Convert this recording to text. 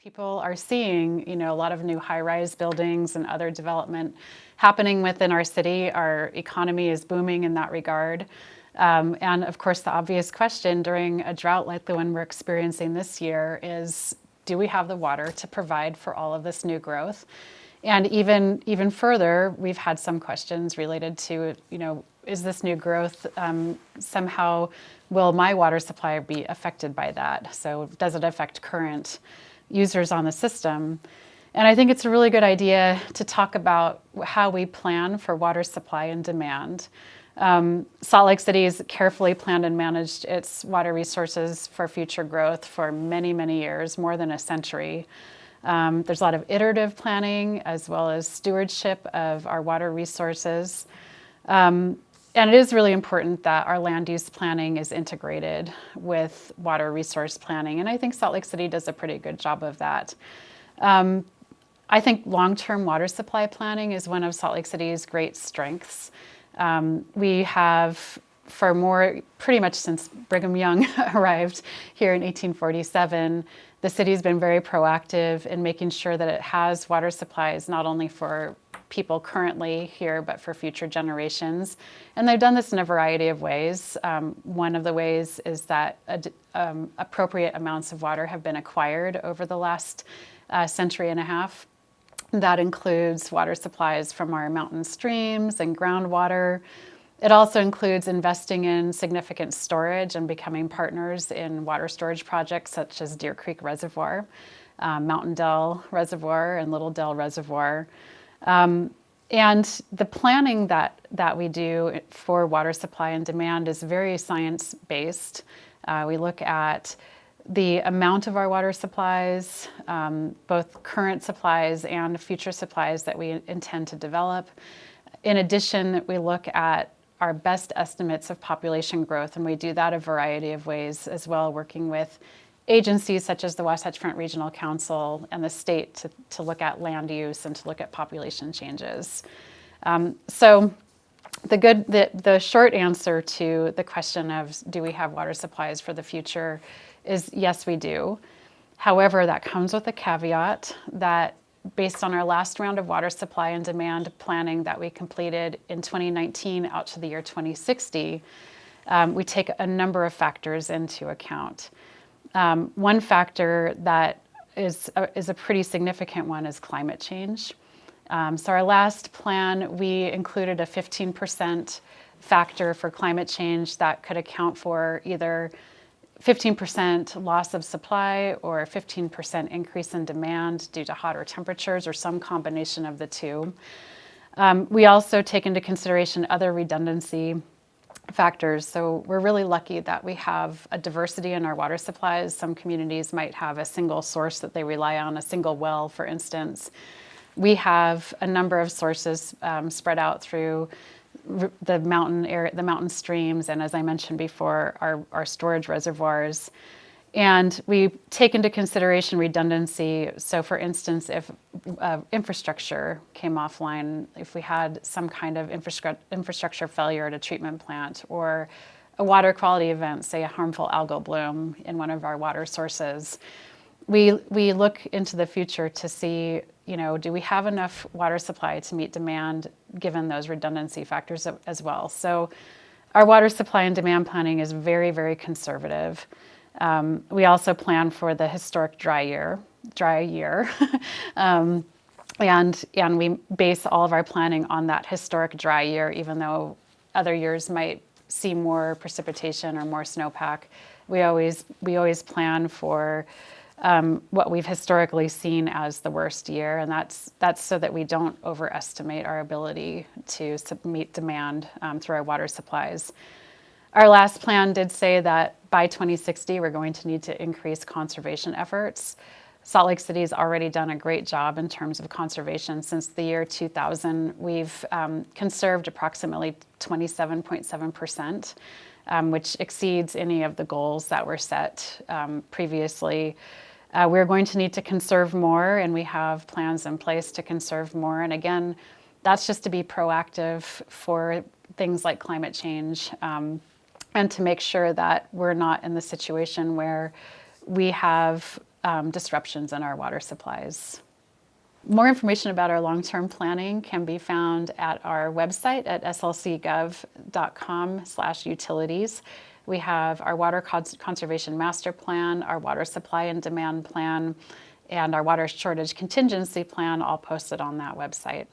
People are seeing, a lot of new high-rise buildings and other development happening within our city. Our economy is booming in that regard. And of course, the obvious question during a drought like the one we're experiencing this year is, do we have the water to provide for all of this new growth? And even further, we've had some questions related to, is this new growth somehow, will my water supply be affected by that? So does it affect current users on the system? And I think it's a really good idea to talk about how we plan for water supply and demand. Salt Lake City has carefully planned and managed its water resources for future growth for many, many years, more than a century. There's a lot of iterative planning as well as stewardship of our water resources. And it is really important that our land use planning is integrated with water resource planning. And I think Salt Lake City does a pretty good job of that. I think long-term water supply planning is one of Salt Lake City's great strengths. We have, pretty much since Brigham Young arrived here in 1847, the city's been very proactive in making sure that it has water supplies not only for people currently here, but for future generations. And they've done this in a variety of ways. One of the ways is that appropriate amounts of water have been acquired over the last century and a half. That includes water supplies from our mountain streams and groundwater. It also includes investing in significant storage and becoming partners in water storage projects such as Deer Creek Reservoir, Mountain Dell Reservoir, and Little Dell Reservoir. And the planning that we do for water supply and demand is very science-based. We look at the amount of our water supplies, both current supplies and future supplies that we intend to develop. In addition, we look at our best estimates of population growth, and we do that a variety of ways as well, working with agencies such as the Wasatch Front Regional Council and the state to look at land use and to look at population changes. So the short answer to the question of do we have water supplies for the future is yes, we do. However, that comes with a caveat that based on our last round of water supply and demand planning that we completed in 2019 out to the year 2060, we take a number of factors into account. One factor that is a pretty significant one is climate change. So our last plan, we included a 15% factor for climate change that could account for either 15% loss of supply or a 15% increase in demand due to hotter temperatures or some combination of the two. We also take into consideration other redundancy factors. So we're really lucky that we have a diversity in our water supplies. Some communities might have a single source that they rely on, a single well, for instance. We have a number of sources spread out through the mountain area, the mountain streams, and as I mentioned before, our storage reservoirs. And we take into consideration redundancy. So for instance, if infrastructure came offline, if we had some kind of infrastructure failure at a treatment plant or a water quality event, say a harmful algal bloom in one of our water sources, we look into the future to see, do we have enough water supply to meet demand given those redundancy factors as well. So our water supply and demand planning is very, very conservative. We also plan for the historic dry year. And we base all of our planning on that historic dry year, even though other years might see more precipitation or more snowpack. We always plan for what we've historically seen as the worst year, and that's so that we don't overestimate our ability to meet demand through our water supplies. Our last plan did say that by 2060, we're going to need to increase conservation efforts. Salt Lake City has already done a great job in terms of conservation. Since the year 2000, we've conserved approximately 27.7%, which exceeds any of the goals that were set previously. We're going to need to conserve more, and we have plans in place to conserve more. And again, that's just to be proactive for things like climate change. And to make sure that we're not in the situation where we have disruptions in our water supplies. More information about our long-term planning can be found at our website at slcgov.com/utilities. We have our water conservation master plan, our water supply and demand plan, and our water shortage contingency plan all posted on that website.